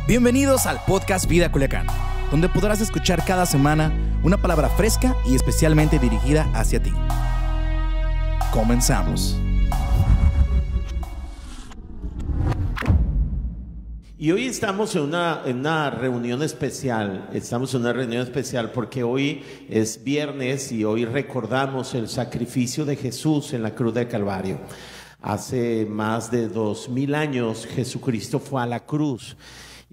Bienvenidos al podcast Vida Culiacán, donde podrás escuchar cada semana una palabra fresca y especialmente dirigida hacia ti. Comenzamos. Y hoy estamos en una reunión especial. Estamos en una reunión especial porque hoy es viernes y hoy recordamos el sacrificio de Jesús en la cruz del Calvario. Hace más de 2000 años Jesucristo fue a la cruz.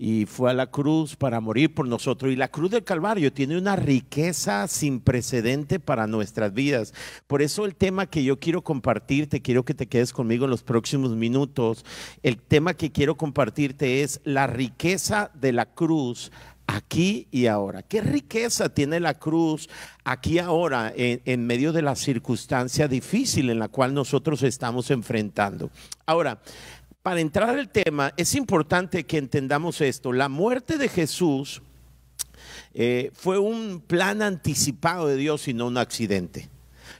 Y fue a la cruz para morir por nosotros. Y la cruz del Calvario tiene una riqueza sin precedente para nuestras vidas. Por eso el tema que yo quiero compartirte, quiero que te quedes conmigo en los próximos minutos. El tema que quiero compartirte es la riqueza de la cruz aquí y ahora. ¿Qué riqueza tiene la cruz aquí y ahora en medio de la circunstancia difícil en la cual nosotros estamos enfrentando? Ahora, para entrar al tema, es importante que entendamos esto. La muerte de Jesús fue un plan anticipado de Dios y no un accidente.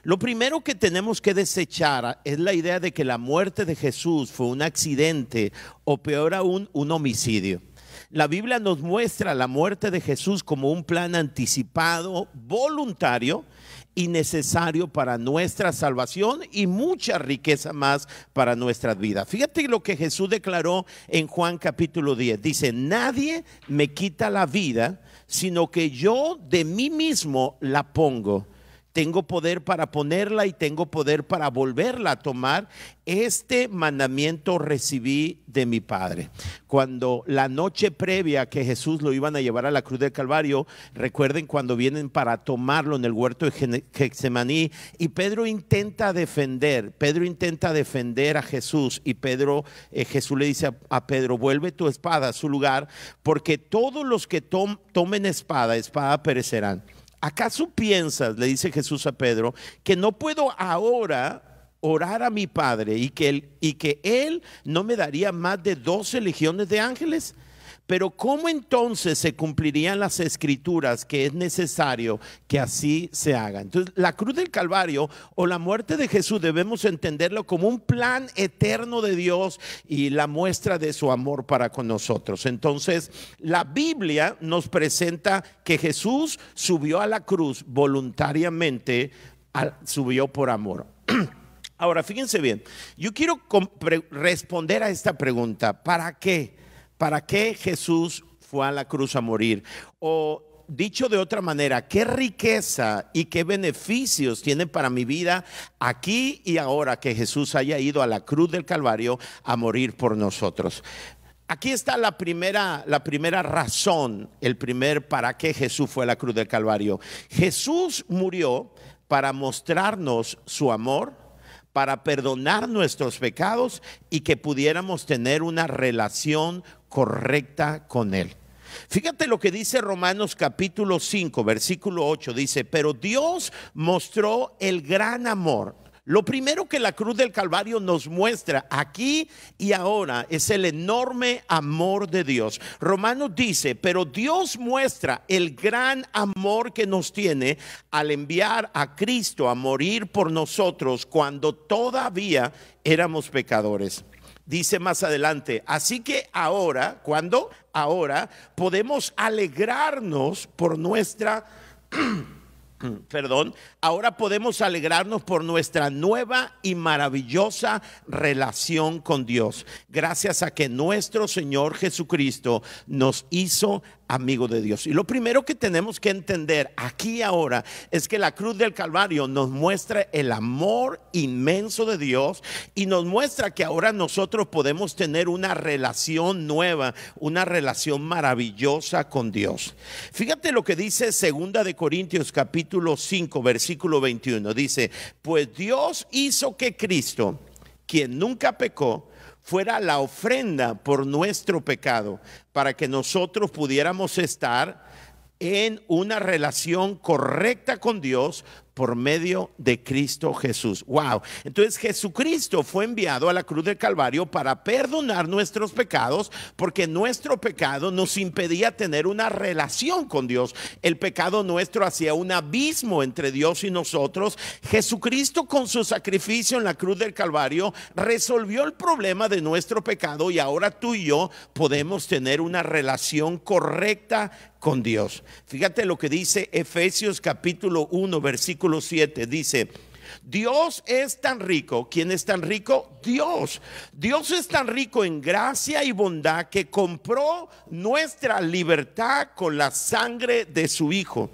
Lo primero que tenemos que desechar es la idea de que la muerte de Jesús fue un accidente o peor aún, un homicidio. La Biblia nos muestra la muerte de Jesús como un plan anticipado, voluntario y necesario para nuestra salvación y mucha riqueza más para nuestras vidas. Fíjate lo que Jesús declaró en Juan capítulo 10. Dice: nadie me quita la vida, sino que yo de mí mismo la pongo. Tengo poder para ponerla y tengo poder para volverla a tomar. Este mandamiento recibí de mi Padre. Cuando la noche previa que Jesús lo iban a llevar a la cruz del Calvario, recuerden cuando vienen para tomarlo en el huerto de Getsemaní y Pedro intenta defender a Jesús y Jesús le dice a Pedro: vuelve tu espada a su lugar, porque todos los que tomen espada perecerán. ¿Acaso piensas, le dice Jesús a Pedro, que no puedo ahora orar a mi Padre y que Él no me daría más de 12 legiones de ángeles? Pero ¿cómo entonces se cumplirían las escrituras que es necesario que así se haga? Entonces, la cruz del Calvario o la muerte de Jesús debemos entenderlo como un plan eterno de Dios y la muestra de su amor para con nosotros. Entonces, la Biblia nos presenta que Jesús subió a la cruz voluntariamente, subió por amor. Ahora, fíjense bien, yo quiero responder a esta pregunta: ¿para qué? ¿Para qué Jesús fue a la cruz a morir? O dicho de otra manera, ¿qué riqueza y qué beneficios tiene para mi vida aquí y ahora que Jesús haya ido a la cruz del Calvario a morir por nosotros? Aquí está la primera razón, el primer para qué Jesús fue a la cruz del Calvario. Jesús murió para mostrarnos su amor, para perdonar nuestros pecados y que pudiéramos tener una relación correcta con Él. Fíjate lo que dice Romanos capítulo 5, versículo 8, dice: pero Dios mostró el gran amor. Lo primero que la cruz del Calvario nos muestra aquí y ahora es el enorme amor de Dios. Romanos dice: pero Dios muestra el gran amor que nos tiene al enviar a Cristo a morir por nosotros cuando todavía éramos pecadores. Dice más adelante: así que ahora, ¿cuándo? Ahora podemos alegrarnos por nuestra ahora podemos alegrarnos por nuestra nueva y maravillosa relación con Dios, gracias a que nuestro Señor Jesucristo nos hizo amigo de Dios. Y lo primero que tenemos que entender aquí y ahora es que la cruz del Calvario nos muestra el amor inmenso de Dios y nos muestra que ahora nosotros podemos tener una relación nueva, una relación maravillosa con Dios. Fíjate lo que dice 2 de Corintios capítulo 5 versículo 21. Dice: pues Dios hizo que Cristo, quien nunca pecó, fuera la ofrenda por nuestro pecado, para que nosotros pudiéramos estar en una relación correcta con Dios por medio de Cristo Jesús. Wow. Entonces Jesucristo fue enviado a la cruz del Calvario para perdonar nuestros pecados, porque nuestro pecado nos impedía tener una relación con Dios. El pecado nuestro hacía un abismo entre Dios y nosotros. Jesucristo, con su sacrificio en la cruz del Calvario, resolvió el problema de nuestro pecado, y ahora tú y yo podemos tener una relación correcta con Dios. Fíjate lo que dice Efesios capítulo 1 versículo 7. Dice: Dios es tan rico. ¿Quién es tan rico? Dios. Dios es tan rico en gracia y bondad que compró nuestra libertad con la sangre de su Hijo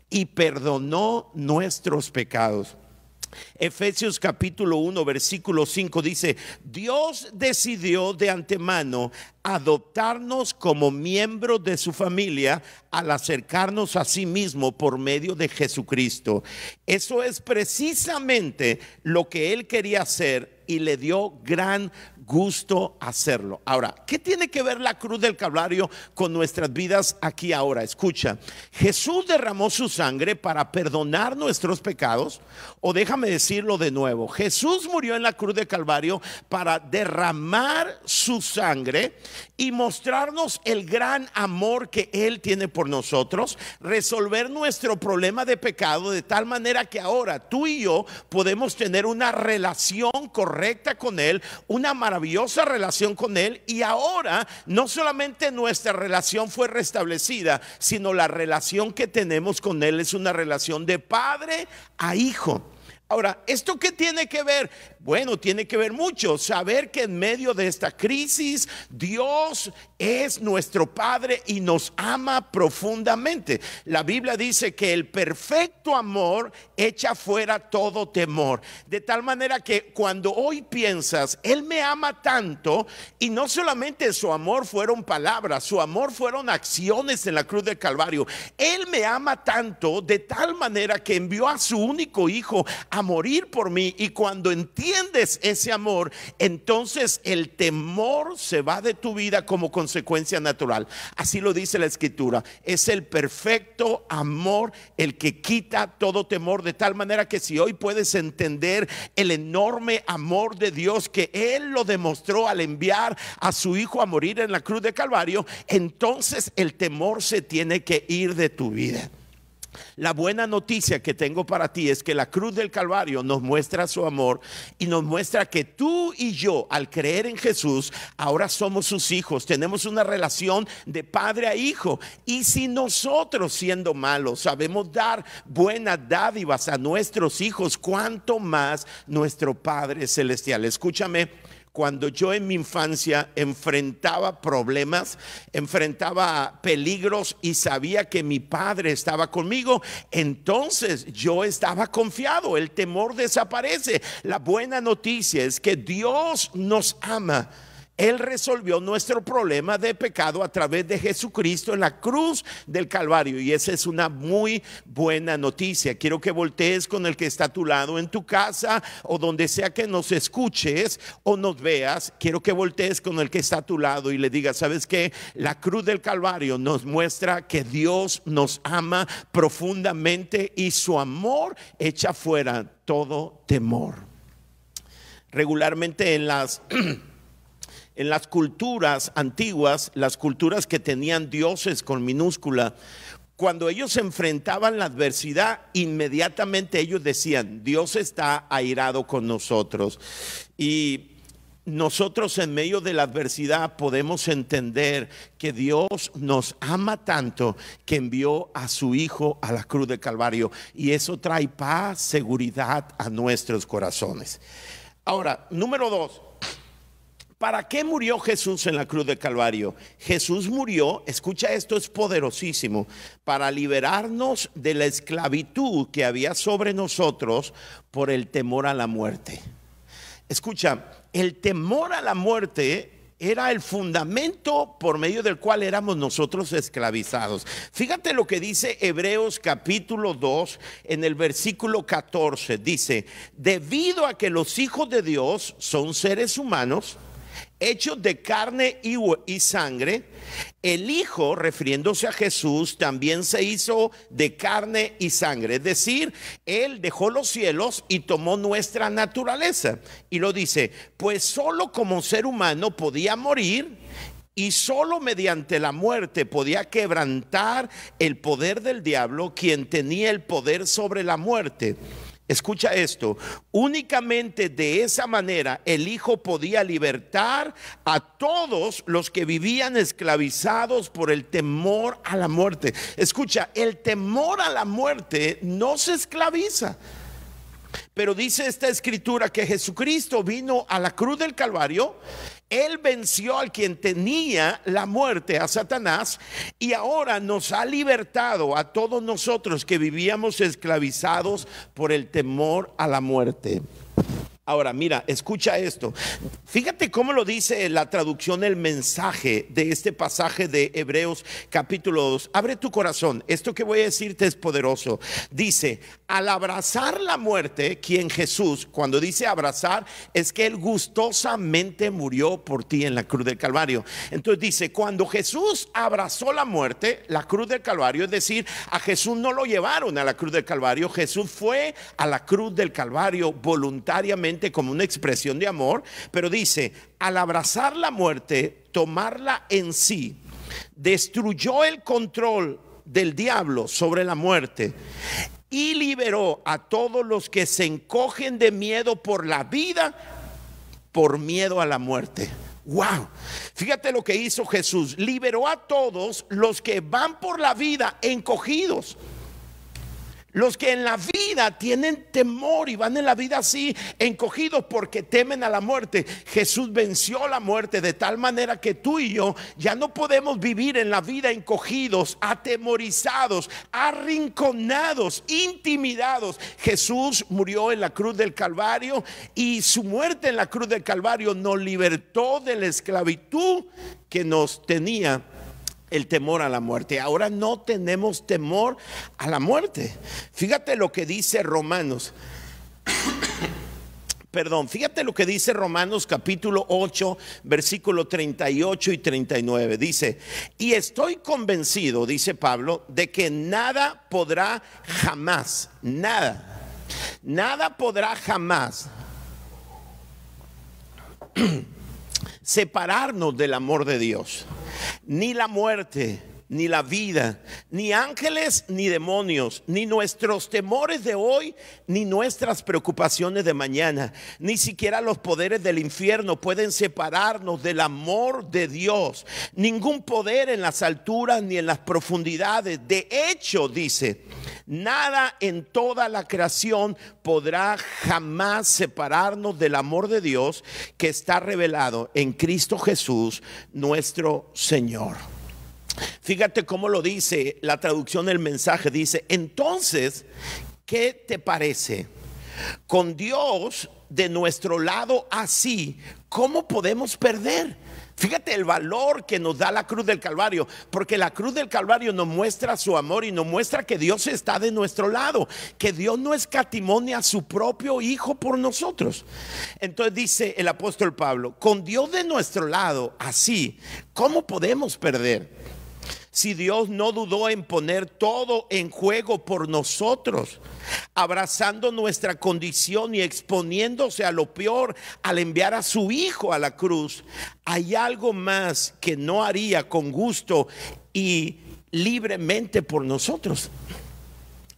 y perdonó nuestros pecados. Efesios capítulo 1 versículo 5 dice: Dios decidió de antemano adoptarnos como miembros de su familia al acercarnos a sí mismo por medio de Jesucristo. Eso es precisamente lo que Él quería hacer y le dio gran gusto hacerlo. Ahora, ¿qué tiene que ver la cruz del Calvario con nuestras vidas aquí ahora? Escucha, Jesús derramó su sangre para perdonar nuestros pecados, o déjame decirlo de nuevo, Jesús murió en la cruz del Calvario para derramar su sangre y mostrarnos el gran amor que Él tiene por nosotros, resolver nuestro problema de pecado de tal manera que ahora tú y yo podemos tener una relación correcta con Él, una maravillosa relación con Él. Y ahora no solamente nuestra relación fue restablecida, sino la relación que tenemos con Él es una relación de padre a hijo. Ahora, ¿esto qué tiene que ver? Bueno, tiene que ver mucho. Saber que en medio de esta crisis Dios es nuestro Padre y nos ama profundamente. La Biblia dice que el perfecto amor echa fuera todo temor. De tal manera que cuando hoy piensas, Él me ama tanto, y no solamente su amor fueron palabras, su amor fueron acciones en la cruz del Calvario. Él me ama tanto de tal manera que envió a su único Hijo a morir por mí. Y cuando entiendes ese amor, entonces el temor se va de tu vida como consecuencia natural. Así lo dice la Escritura. Es el perfecto amor el que quita todo temor, de tal manera que si hoy puedes entender el enorme amor de Dios, que Él lo demostró al enviar a su Hijo a morir en la cruz de Calvario, entonces el temor se tiene que ir de tu vida. La buena noticia que tengo para ti es que la cruz del Calvario nos muestra su amor y nos muestra que tú y yo, al creer en Jesús, ahora somos sus hijos. Tenemos una relación de padre a hijo. Y si nosotros, siendo malos, sabemos dar buenas dádivas a nuestros hijos, ¿cuánto más nuestro Padre Celestial? Escúchame. Cuando yo en mi infancia enfrentaba problemas, enfrentaba peligros y sabía que mi padre estaba conmigo, entonces yo estaba confiado, el temor desaparece. La buena noticia es que Dios nos ama. Él resolvió nuestro problema de pecado a través de Jesucristo en la cruz del Calvario, y esa es una muy buena noticia. Quiero que voltees con el que está a tu lado en tu casa o donde sea que nos escuches o nos veas. Quiero que voltees con el que está a tu lado y le digas: ¿sabes qué? La cruz del Calvario nos muestra que Dios nos ama profundamente y su amor echa fuera todo temor. Regularmente en las culturas antiguas, las culturas que tenían dioses con minúscula, cuando ellos enfrentaban la adversidad, inmediatamente ellos decían: Dios está airado con nosotros. Y nosotros en medio de la adversidad podemos entender que Dios nos ama tanto que envió a su Hijo a la cruz de Calvario, y eso trae paz, seguridad a nuestros corazones. Ahora, número 2. ¿Para qué murió Jesús en la cruz de Calvario? Jesús murió, escucha esto, es poderosísimo, para liberarnos de la esclavitud que había sobre nosotros por el temor a la muerte. Escucha, el temor a la muerte era el fundamento por medio del cual éramos nosotros esclavizados. Fíjate lo que dice Hebreos capítulo 2 en el versículo 14. Dice: debido a que los hijos de Dios son seres humanos, hechos de carne y sangre, el Hijo, refiriéndose a Jesús, también se hizo de carne y sangre. Es decir, Él dejó los cielos y tomó nuestra naturaleza. Y lo dice, pues solo como ser humano podía morir, y solo mediante la muerte podía quebrantar el poder del diablo, quien tenía el poder sobre la muerte. Escucha esto, únicamente de esa manera el Hijo podía libertar a todos los que vivían esclavizados por el temor a la muerte. Escucha, el temor a la muerte no se esclaviza. Pero dice esta escritura que Jesucristo vino a la cruz del Calvario. Él venció al quien tenía la muerte, a Satanás, y ahora nos ha libertado a todos nosotros que vivíamos esclavizados por el temor a la muerte. Ahora, mira, escucha esto. Fíjate cómo lo dice la traducción, el mensaje de este pasaje de Hebreos capítulo 2. Abre tu corazón, esto que voy a decirte es poderoso. Dice, al abrazar la muerte, quien Jesús, cuando dice abrazar, es que Él gustosamente murió por ti en la cruz del Calvario. Entonces dice, cuando Jesús abrazó la muerte, la cruz del Calvario, es decir, a Jesús no lo llevaron a la cruz del Calvario, Jesús fue a la cruz del Calvario voluntariamente, como una expresión de amor, pero dice, al abrazar la muerte, tomarla en sí, destruyó el control del diablo sobre la muerte y liberó a todos los que se encogen de miedo por la vida, por miedo a la muerte. Wow, fíjate lo que hizo Jesús, liberó a todos los que van por la vida encogidos. Los que en la vida tienen temor y van en la vida así encogidos porque temen a la muerte. Jesús venció la muerte de tal manera que tú y yo ya no podemos vivir en la vida encogidos, atemorizados, arrinconados, intimidados. Jesús murió en la cruz del Calvario y su muerte en la cruz del Calvario nos libertó de la esclavitud que nos tenía el temor a la muerte. Ahora no tenemos temor a la muerte. Fíjate lo que dice Romanos. Fíjate lo que dice Romanos capítulo 8, versículo 38 y 39. Dice, y estoy convencido, dice Pablo, de que nada podrá jamás, nada podrá jamás separarnos del amor de Dios. Ni la muerte, ni la vida, ni ángeles, ni demonios, ni nuestros temores de hoy, ni nuestras preocupaciones de mañana, ni siquiera los poderes del infierno pueden separarnos del amor de Dios. Ningún poder en las alturas ni en las profundidades. De hecho, dice, nada en toda la creación podrá jamás separarnos del amor de Dios que está revelado en Cristo Jesús, nuestro Señor. Fíjate cómo lo dice la traducción del mensaje. Dice, entonces, ¿qué te parece? Con Dios de nuestro lado así, ¿cómo podemos perder? Fíjate el valor que nos da la cruz del Calvario, porque la cruz del Calvario nos muestra su amor y nos muestra que Dios está de nuestro lado, que Dios no escatimó ni a su propio Hijo por nosotros. Entonces dice el apóstol Pablo, con Dios de nuestro lado así, ¿cómo podemos perder? Si Dios no dudó en poner todo en juego por nosotros, abrazando nuestra condición y exponiéndose a lo peor al enviar a su Hijo a la cruz, ¿hay algo más que no haría con gusto y libremente por nosotros?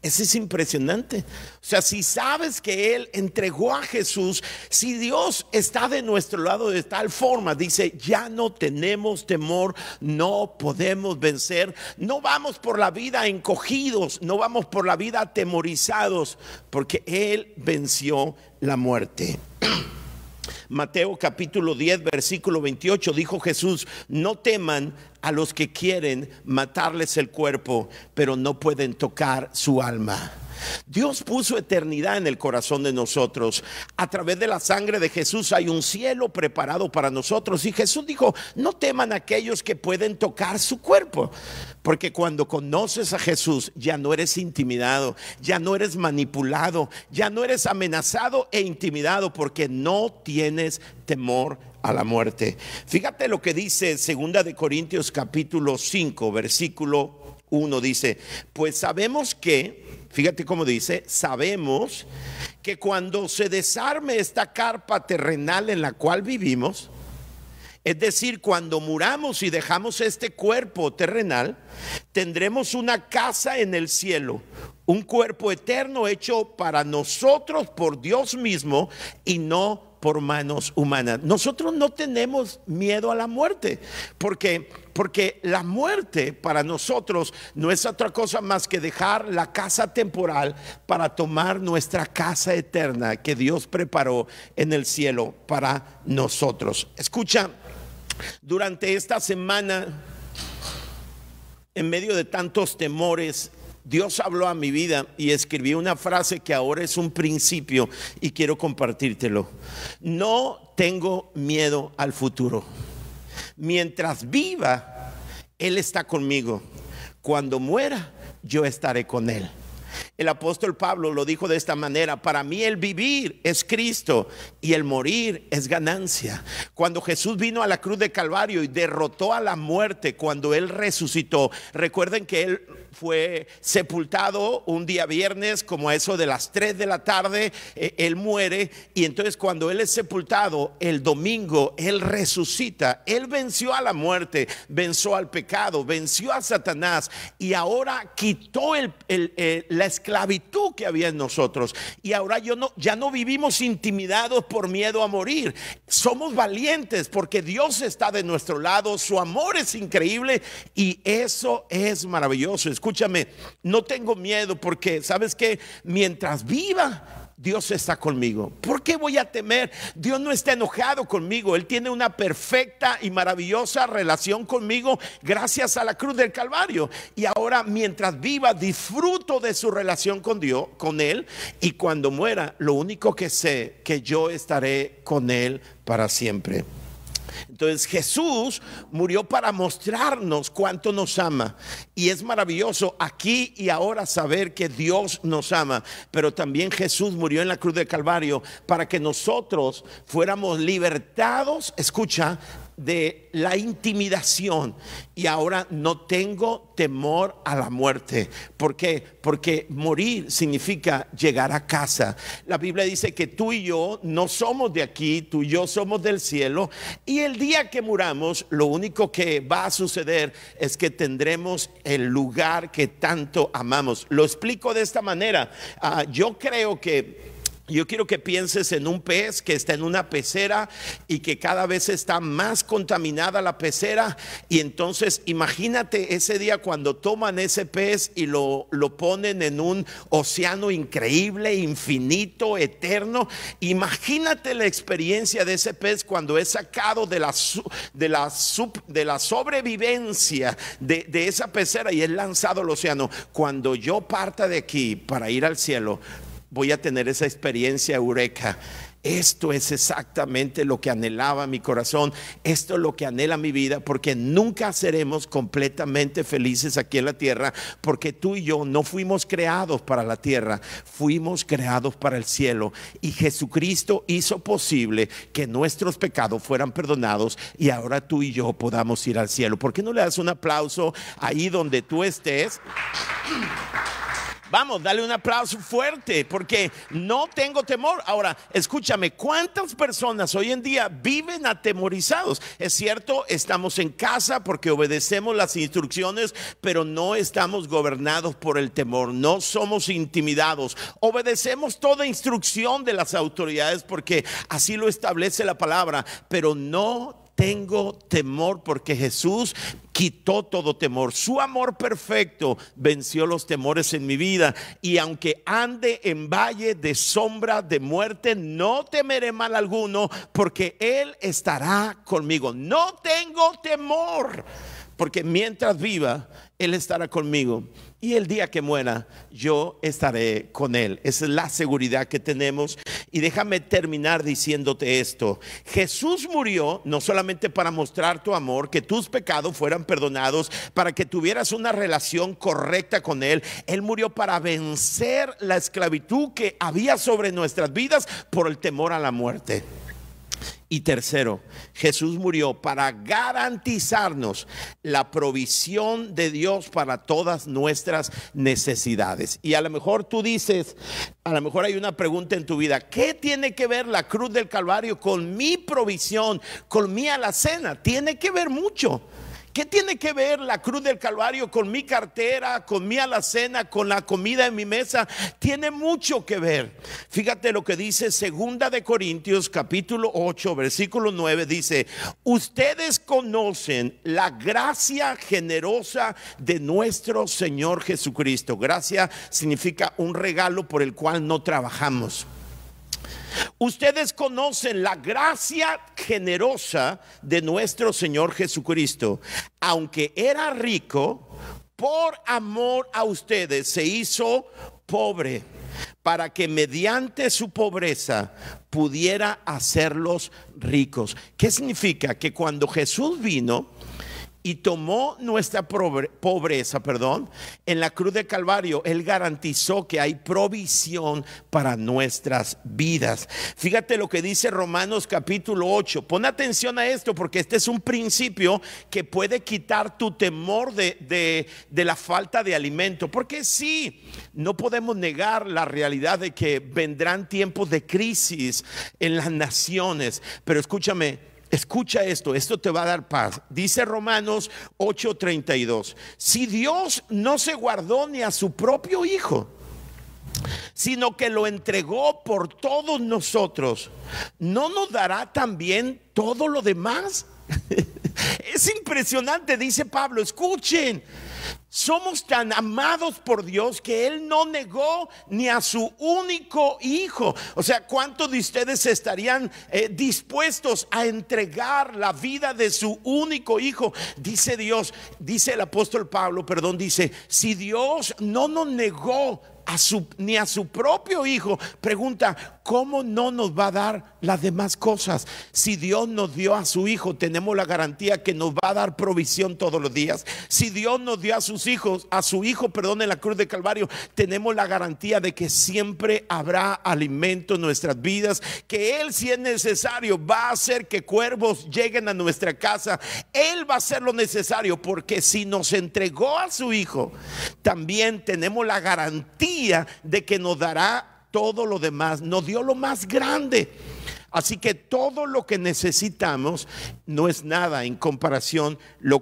Eso es impresionante. O sea, si sabes que Él entregó a Jesús, si Dios está de nuestro lado de tal forma, dice, ya no tenemos temor, no podemos vencer, no vamos por la vida encogidos, no vamos por la vida atemorizados, porque Él venció la muerte. Mateo capítulo 10 versículo 28 dijo Jesús, no teman a los que quieren matarles el cuerpo, pero no pueden tocar su alma. Dios puso eternidad en el corazón de nosotros. A través de la sangre de Jesús hay un cielo preparado para nosotros. Y Jesús dijo, no teman a aquellos que pueden tocar su cuerpo. Porque cuando conoces a Jesús ya no eres intimidado, ya no eres manipulado, ya no eres amenazado e intimidado, porque no tienes temor a la muerte. Fíjate lo que dice 2 de Corintios capítulo 5, versículo 1, dice: pues sabemos que, fíjate cómo dice, sabemos que cuando se desarme esta carpa terrenal en la cual vivimos, es decir, cuando muramos y dejamos este cuerpo terrenal, tendremos una casa en el cielo, un cuerpo eterno hecho para nosotros por Dios mismo y no por manos humanas. Nosotros no tenemos miedo a la muerte, porque la muerte para nosotros no es otra cosa más que dejar la casa temporal para tomar nuestra casa eterna que Dios preparó en el cielo para nosotros. Escucha, durante esta semana, en medio de tantos temores, Dios habló a mi vida y escribí una frase que ahora es un principio y quiero compartírtelo. No tengo miedo al futuro. Mientras viva, Él está conmigo. Cuando muera, yo estaré con Él. El apóstol Pablo lo dijo de esta manera: para mí el vivir es Cristo y el morir es ganancia. Cuando Jesús vino a la cruz de Calvario y derrotó a la muerte, cuando Él resucitó, recuerden que Él fue sepultado un día viernes, como a eso de las 3 de la tarde, Él muere, y entonces cuando Él es sepultado, el domingo Él resucita. Él venció a la muerte, venció al pecado, venció a Satanás, y ahora quitó la esclavitud que había en nosotros, y ahora ya no vivimos intimidados por miedo a morir. Somos valientes porque Dios está de nuestro lado, su amor es increíble y eso es maravilloso. Escúchame, no tengo miedo porque ¿sabes qué? Mientras viva, Dios está conmigo. ¿Por qué voy a temer? Dios no está enojado conmigo. Él tiene una perfecta y maravillosa relación conmigo gracias a la cruz del Calvario. Y ahora, mientras viva, disfruto de su relación con Dios, con Él. Y cuando muera, lo único que sé, que yo estaré con Él para siempre. Entonces Jesús murió para mostrarnos cuánto nos ama, y es maravilloso aquí y ahora saber que Dios nos ama. Pero también Jesús murió en la cruz del Calvario para que nosotros fuéramos libertados, escucha, de la intimidación, y ahora no tengo temor a la muerte. ¿Por qué? Porque morir significa llegar a casa. La Biblia dice que tú y yo no somos de aquí, tú y yo somos del cielo, y el día que muramos, lo único que va a suceder es que tendremos el lugar que tanto amamos. Lo explico de esta manera. Yo quiero que pienses en un pez que está en una pecera y que cada vez está más contaminada la pecera, y entonces imagínate ese día cuando toman ese pez y lo ponen en un océano increíble, infinito, eterno. Imagínate la experiencia de ese pez cuando es sacado de la sobrevivencia de esa pecera y es lanzado al océano. Cuando yo parta de aquí para ir al cielo, voy a tener esa experiencia eureka. Esto es exactamente lo que anhelaba mi corazón. Esto es lo que anhela mi vida, porque nunca seremos completamente felices aquí en la tierra, porque tú y yo no fuimos creados para la tierra, fuimos creados para el cielo. Y Jesucristo hizo posible que nuestros pecados fueran perdonados y ahora tú y yo podamos ir al cielo. ¿Por qué no le das un aplauso ahí donde tú estés? Vamos, dale un aplauso fuerte, porque no tengo temor. Ahora, escúchame, ¿cuántas personas hoy en día viven atemorizados? Es cierto, estamos en casa porque obedecemos las instrucciones, pero no estamos gobernados por el temor, no somos intimidados. Obedecemos toda instrucción de las autoridades porque así lo establece la palabra, pero no tengo temor porque Jesús quitó todo temor. Su amor perfecto venció los temores en mi vida, y aunque ande en valle de sombra de muerte, no temeré mal alguno, porque Él estará conmigo. No tengo temor, porque mientras viva, Él estará conmigo, y el día que muera, yo estaré con Él. Esa es la seguridad que tenemos. Y déjame terminar diciéndote esto: Jesús murió no solamente para mostrar tu amor, que tus pecados fueran perdonados, para que tuvieras una relación correcta con Él. Él murió para vencer la esclavitud que había sobre nuestras vidas por el temor a la muerte. Y tercero, Jesús murió para garantizarnos la provisión de Dios para todas nuestras necesidades. Y a lo mejor tú dices, a lo mejor hay una pregunta en tu vida: ¿qué tiene que ver la cruz del Calvario con mi provisión, con mi alacena? Tiene que ver mucho. ¿Qué tiene que ver la cruz del Calvario con mi cartera, con mi alacena, con la comida en mi mesa? Tiene mucho que ver. Fíjate lo que dice 2 de Corintios capítulo 8 versículo 9. Dice: ustedes conocen la gracia generosa de nuestro Señor Jesucristo. Gracia significa un regalo por el cual no trabajamos. Ustedes conocen la gracia generosa de nuestro Señor Jesucristo. Aunque era rico, por amor a ustedes se hizo pobre, para que mediante su pobreza pudiera hacerlos ricos. ¿Qué significa? Que cuando Jesús vino y tomó nuestra pobreza, en la cruz de Calvario, Él garantizó que hay provisión para nuestras vidas. Fíjate lo que dice Romanos capítulo 8. Pon atención a esto, porque este es un principio que puede quitar tu temor de la falta de alimento. Porque sí, no podemos negar la realidad de que vendrán tiempos de crisis en las naciones. Pero escúchame, escucha esto te va a dar paz. Dice Romanos 8:32: si Dios no se guardó ni a su propio Hijo, sino que lo entregó por todos nosotros, ¿no nos dará también todo lo demás? Es impresionante, dice Pablo. Escuchen, somos tan amados por Dios que Él no negó ni a su único Hijo. O sea, ¿cuántos de ustedes estarían dispuestos a entregar la vida de su único Hijo? Dice Dios, dice el apóstol Pablo, dice: si Dios no nos negó ni a su propio Hijo, pregunta, ¿cómo no nos va a dar las demás cosas? Si Dios nos dio a su Hijo, tenemos la garantía que nos va a dar provisión todos los días. Si Dios nos dio a su Hijo, en la cruz de Calvario, tenemos la garantía de que siempre habrá alimento en nuestras vidas, que Él, si es necesario, va a hacer que cuervos lleguen a nuestra casa. Él va a hacer lo necesario, porque si nos entregó a su Hijo, también tenemos la garantía de que nos dará todo lo demás. Nos dio lo más grande. Así que todo lo que necesitamos no es nada en comparación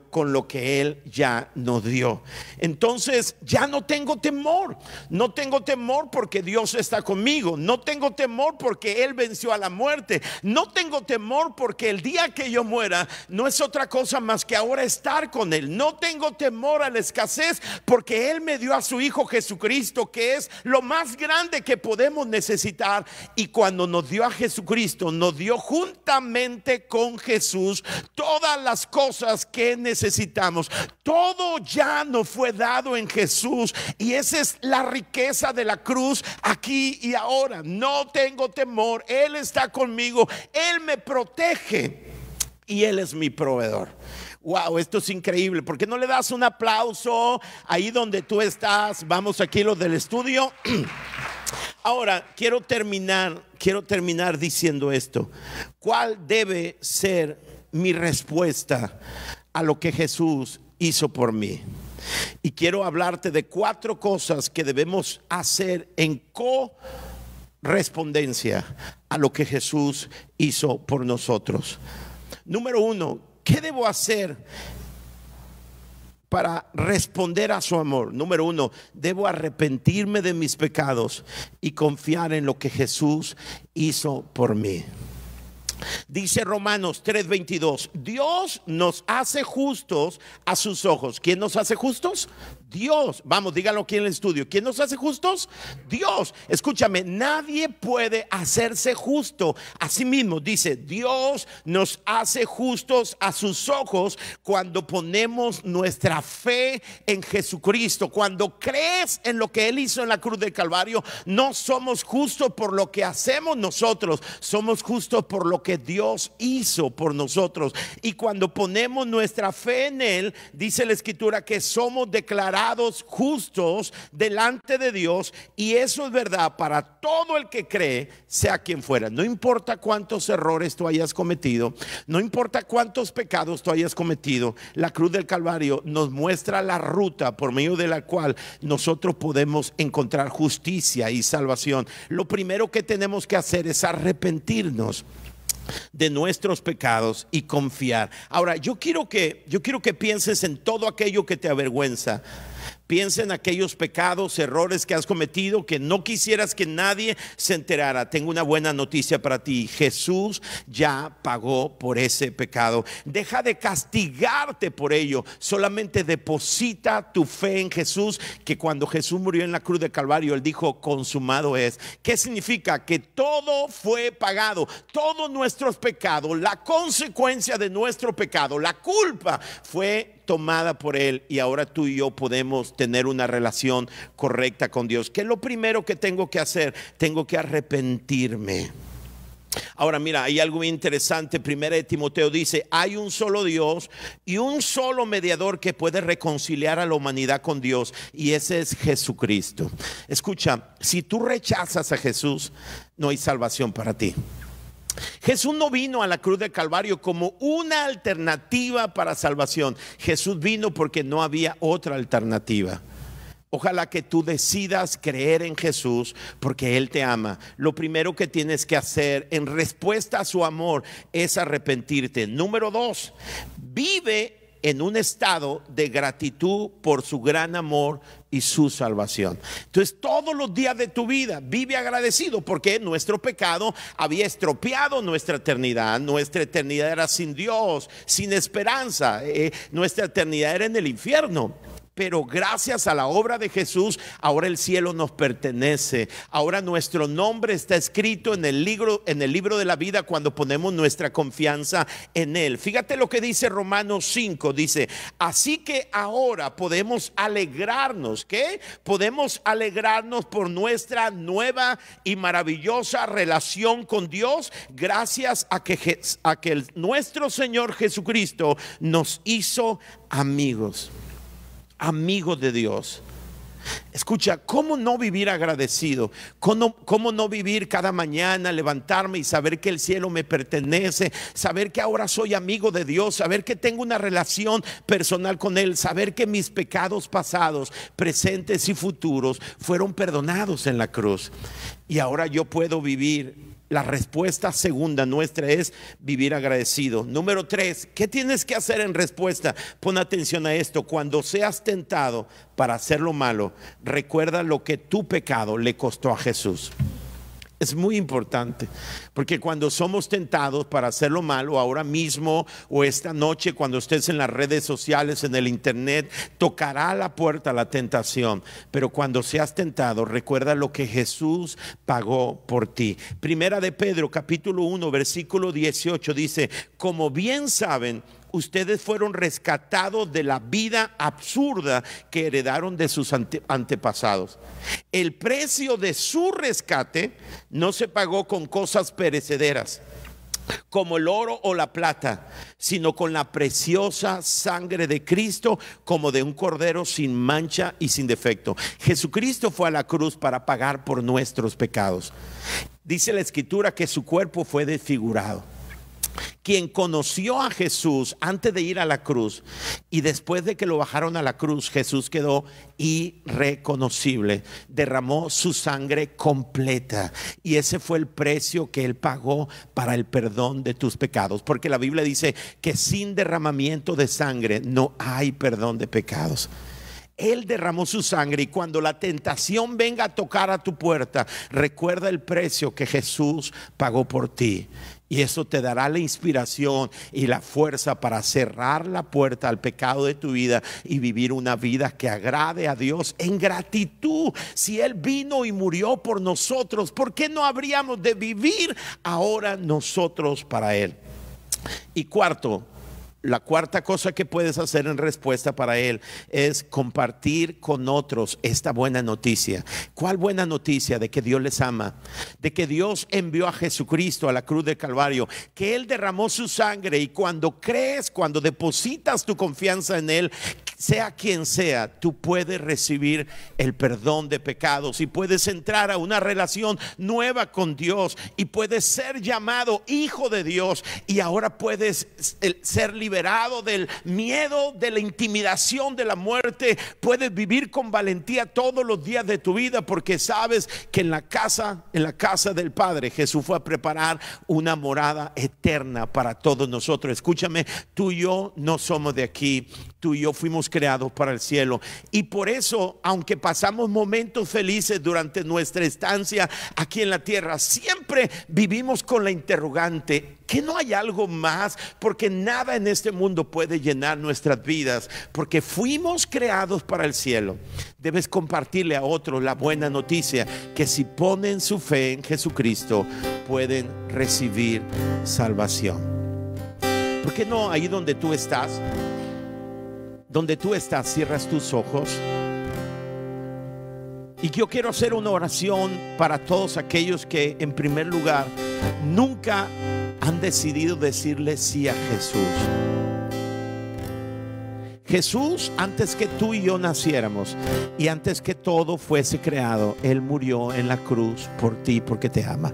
con lo que Él ya nos dio. Entonces ya no tengo temor. No tengo temor porque Dios está conmigo. No tengo temor porque Él venció a la muerte. No tengo temor porque el día que yo muera no es otra cosa más que ahora estar con Él. No tengo temor a la escasez porque Él me dio a su Hijo Jesucristo, que es lo más grande que podemos necesitar. Y cuando nos dio a Jesucristo, nos dio juntamente con Jesús todas las cosas que necesitamos. Todo ya nos fue dado en Jesús, y esa es la riqueza de la cruz aquí y ahora. No tengo temor, Él está conmigo, Él me protege y Él es mi proveedor. Wow, esto es increíble. ¿Por qué no le das un aplauso ahí donde tú estás? Vamos aquí los del estudio. Ahora quiero terminar diciendo esto. ¿Cuál debe ser mi respuesta a lo que Jesús hizo por mí? Y quiero hablarte de 4 cosas que debemos hacer en correspondencia a lo que Jesús hizo por nosotros. Número 1, ¿qué debo hacer para responder a su amor? Número 1, debo arrepentirme de mis pecados y confiar en lo que Jesús hizo por mí. Dice Romanos 3:22: Dios nos hace justos a sus ojos. ¿Quién nos hace justos? Dios. Vamos, díganlo aquí en el estudio. ¿Quién nos hace justos? Dios. Escúchame, nadie puede hacerse justo a sí mismo. Dice, Dios nos hace justos a sus ojos cuando ponemos nuestra fe en Jesucristo. Cuando crees en lo que Él hizo en la cruz del Calvario, no somos justos por lo que hacemos nosotros, somos justos por lo que Dios hizo por nosotros. Y cuando ponemos nuestra fe en Él, dice la Escritura que somos declarados declarados justos delante de Dios, y eso es verdad para todo el que cree, sea quien fuera. No importa cuántos errores tú hayas cometido, no importa cuántos pecados tú hayas cometido, la cruz del Calvario nos muestra la ruta por medio de la cual nosotros podemos encontrar justicia y salvación. Lo primero que tenemos que hacer es arrepentirnos de nuestros pecados y confiar. Ahora, yo quiero que pienses en todo aquello que te avergüenza. Piensa en aquellos pecados, errores que has cometido, que no quisieras que nadie se enterara. Tengo una buena noticia para ti: Jesús ya pagó por ese pecado. Deja de castigarte por ello. Solamente deposita tu fe en Jesús, que cuando Jesús murió en la cruz de Calvario, Él dijo: consumado es. ¿Qué significa? Que todo fue pagado. Todos nuestros pecados, la consecuencia de nuestro pecado, la culpa, fue tomada por Él, y ahora tú y yo podemos tener una relación correcta con Dios. ¿Qué es lo primero que tengo que hacer? Tengo que arrepentirme. Ahora mira, hay algo interesante. Primera de Timoteo dice: hay un solo Dios y un solo mediador que puede reconciliar a la humanidad con Dios, y ese es Jesucristo. Escucha, si tú rechazas a Jesús, no hay salvación para ti. Jesús no vino a la cruz del Calvario como una alternativa para salvación. Jesús vino porque no había otra alternativa. Ojalá que tú decidas creer en Jesús, porque Él te ama. Lo primero que tienes que hacer en respuesta a su amor es arrepentirte. Número 2, vive en un estado de gratitud por su gran amor y su salvación. Entonces, todos los días de tu vida vive agradecido, porque nuestro pecado había estropeado nuestra eternidad. Nuestra eternidad era sin Dios, sin esperanza. Nuestra eternidad era en el infierno. Pero gracias a la obra de Jesús, ahora el cielo nos pertenece. Ahora nuestro nombre está escrito en el libro de la vida cuando ponemos nuestra confianza en Él. Fíjate lo que dice Romanos 5, dice: así que ahora podemos alegrarnos. ¿Qué? Podemos alegrarnos por nuestra nueva y maravillosa relación con Dios, gracias a que nuestro Señor Jesucristo nos hizo amigos de Dios. Escucha, ¿cómo no vivir agradecido? ¿Cómo no vivir cada mañana, levantarme y saber que el cielo me pertenece? Saber que ahora soy amigo de Dios, saber que tengo una relación personal con Él, saber que mis pecados pasados, presentes y futuros fueron perdonados en la cruz, y ahora yo puedo vivir. La respuesta segunda nuestra es vivir agradecido. Número 3, ¿qué tienes que hacer en respuesta? Pon atención a esto. Cuando seas tentado para hacer lo malo, recuerda lo que tu pecado le costó a Jesús. Es muy importante, porque cuando somos tentados para hacer lo malo, ahora mismo o esta noche, cuando estés en las redes sociales, en el internet, tocará a la puerta la tentación. Pero cuando seas tentado, recuerda lo que Jesús pagó por ti. Primera de Pedro, capítulo 1, versículo 18 dice: como bien saben, ustedes fueron rescatados de la vida absurda que heredaron de sus antepasados. El precio de su rescate no se pagó con cosas perecederas, como el oro o la plata, sino con la preciosa sangre de Cristo, como de un cordero sin mancha y sin defecto. Jesucristo fue a la cruz para pagar por nuestros pecados. Dice la Escritura que su cuerpo fue desfigurado. Quien conoció a Jesús antes de ir a la cruz y después de que lo bajaron a la cruz, Jesús quedó irreconocible. Derramó su sangre completa, y ese fue el precio que Él pagó para el perdón de tus pecados, porque la Biblia dice que sin derramamiento de sangre no hay perdón de pecados. Él derramó su sangre, y cuando la tentación venga a tocar a tu puerta, recuerda el precio que Jesús pagó por ti. Y eso te dará la inspiración y la fuerza para cerrar la puerta al pecado de tu vida y vivir una vida que agrade a Dios en gratitud. Si Él vino y murió por nosotros, ¿por qué no habríamos de vivir ahora nosotros para Él? Y cuarto, la cuarta cosa que puedes hacer en respuesta para Él es compartir con otros esta buena noticia. ¿Cuál buena noticia? De que Dios les ama, de que Dios envió a Jesucristo a la cruz de Calvario, que Él derramó su sangre, y cuando crees, cuando depositas tu confianza en Él, sea quien sea, tú puedes recibir el perdón de pecados y puedes entrar a una relación nueva con Dios y puedes ser llamado hijo de Dios, y ahora puedes ser liberado del miedo, de la intimidación de la muerte. Puedes vivir con valentía todos los días de tu vida, porque sabes que en la casa del Padre Jesús fue a preparar una morada eterna para todos nosotros. Escúchame, tú y yo no somos de aquí, tú y yo fuimos creados para el cielo, y por eso, aunque pasamos momentos felices durante nuestra estancia aquí en la tierra, siempre vivimos con la interrogante: ¿que no hay algo más? Porque nada en este mundo puede llenar nuestras vidas, porque fuimos creados para el cielo. Debes compartirle a otros la buena noticia, que si ponen su fe en Jesucristo pueden recibir salvación. ¿Por qué no ahí donde tú estás? Donde tú estás, cierras tus ojos. Y yo quiero hacer una oración para todos aquellos que, en primer lugar, nunca han decidido decirle sí a Jesús. Jesús, antes que tú y yo naciéramos y antes que todo fuese creado, Él murió en la cruz por ti, porque te ama.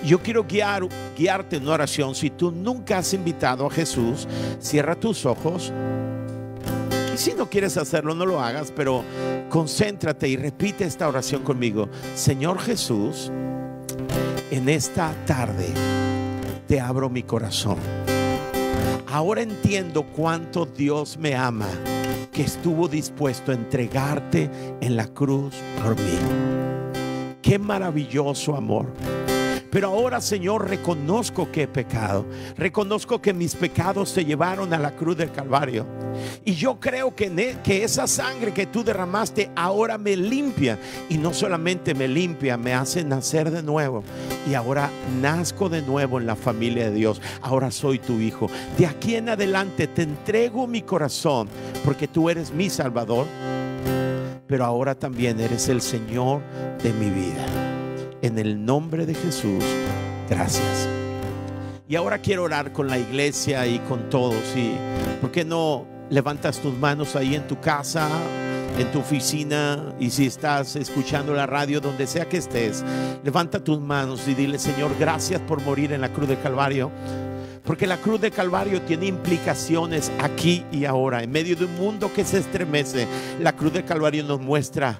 Yo quiero guiarte en una oración. Si tú nunca has invitado a Jesús, cierra tus ojos. Y si no quieres hacerlo, no lo hagas, pero concéntrate y repite esta oración conmigo. Señor Jesús, en esta tarde te abro mi corazón. Ahora entiendo cuánto Dios me ama, que estuvo dispuesto a entregarte en la cruz por mí. Qué maravilloso amor. Pero ahora, Señor, reconozco que he pecado. Reconozco que mis pecados te llevaron a la cruz del Calvario. Y yo creo que esa sangre que tú derramaste ahora me limpia. Y no solamente me limpia, me hace nacer de nuevo. Y ahora nazco de nuevo en la familia de Dios. Ahora soy tu hijo. De aquí en adelante te entrego mi corazón, porque tú eres mi Salvador, pero ahora también eres el Señor de mi vida. En el nombre de Jesús, gracias. Y ahora quiero orar con la iglesia y con todos. Y ¿por qué no levantas tus manos ahí en tu casa, en tu oficina? Y si estás escuchando la radio, donde sea que estés, levanta tus manos y dile: Señor, gracias por morir en la cruz del Calvario. Porque la cruz de Calvario tiene implicaciones aquí y ahora. En medio de un mundo que se estremece, la cruz de Calvario nos muestra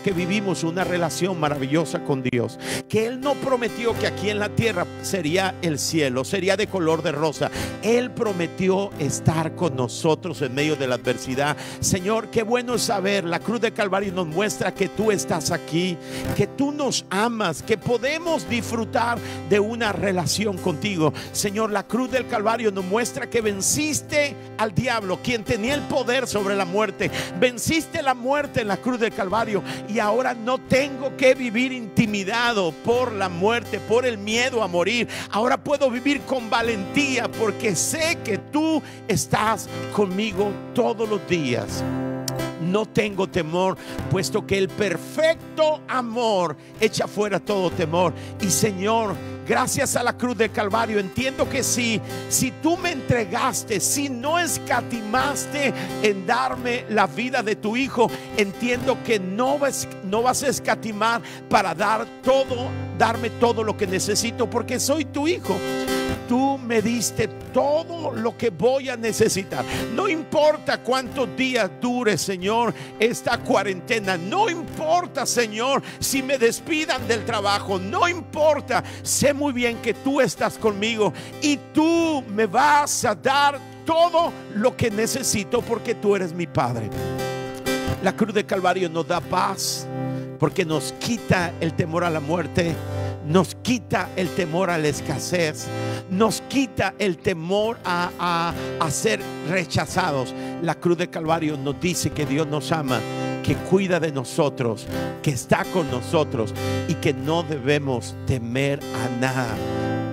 que vivimos una relación maravillosa con Dios. Que Él no prometió que aquí en la tierra sería el cielo, sería de color de rosa. Él prometió estar con nosotros en medio de la adversidad. Señor, qué bueno es saber. La cruz de Calvario nos muestra que tú estás aquí, que tú nos amas, que podemos disfrutar de una relación contigo. Señor, la cruz del Calvario nos muestra que venciste al diablo, quien tenía el poder sobre la muerte. Venciste la muerte en la cruz del Calvario, y ahora no tengo que vivir intimidado por la muerte, por el miedo a morir. Ahora puedo vivir con valentía, porque sé que tú estás conmigo todos los días. No tengo temor, puesto que el perfecto amor echa fuera todo temor. Y Señor, gracias a la cruz del Calvario, entiendo que si tú me entregaste, si no escatimaste en darme la vida de tu hijo, entiendo que no vas a escatimar para darme todo lo que necesito, porque soy tu hijo. Tú me diste todo lo que voy a necesitar. No importa cuántos días dure, Señor, esta cuarentena. No importa, Señor, si me despidan del trabajo. No importa. Sé muy bien que tú estás conmigo y tú me vas a dar todo lo que necesito, porque tú eres mi Padre. La cruz de Calvario nos da paz, porque nos quita el temor a la muerte. Nos quita el temor a la escasez. Nos quita el temor a ser rechazados. La cruz de Calvario nos dice que Dios nos ama, que cuida de nosotros, que está con nosotros, y que no debemos temer a nada,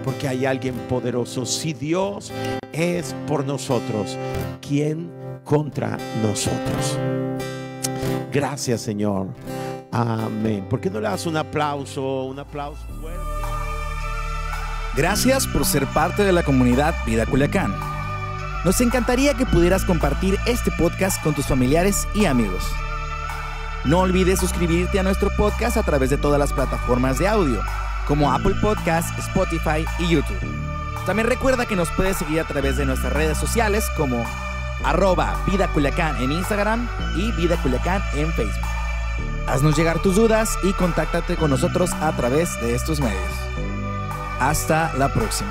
porque hay alguien poderoso. Si Dios es por nosotros, ¿quién contra nosotros? Gracias, Señor. Amén. ¿Por qué no le das un aplauso? Un aplauso fuerte. Gracias por ser parte de la comunidad Vida Culiacán. Nos encantaría que pudieras compartir este podcast con tus familiares y amigos. No olvides suscribirte a nuestro podcast a través de todas las plataformas de audio, como Apple Podcasts, Spotify y YouTube. También recuerda que nos puedes seguir a través de nuestras redes sociales como @Vida Culiacán en Instagram y Vida Culiacán en Facebook. Haznos llegar tus dudas y contáctate con nosotros a través de estos medios. Hasta la próxima.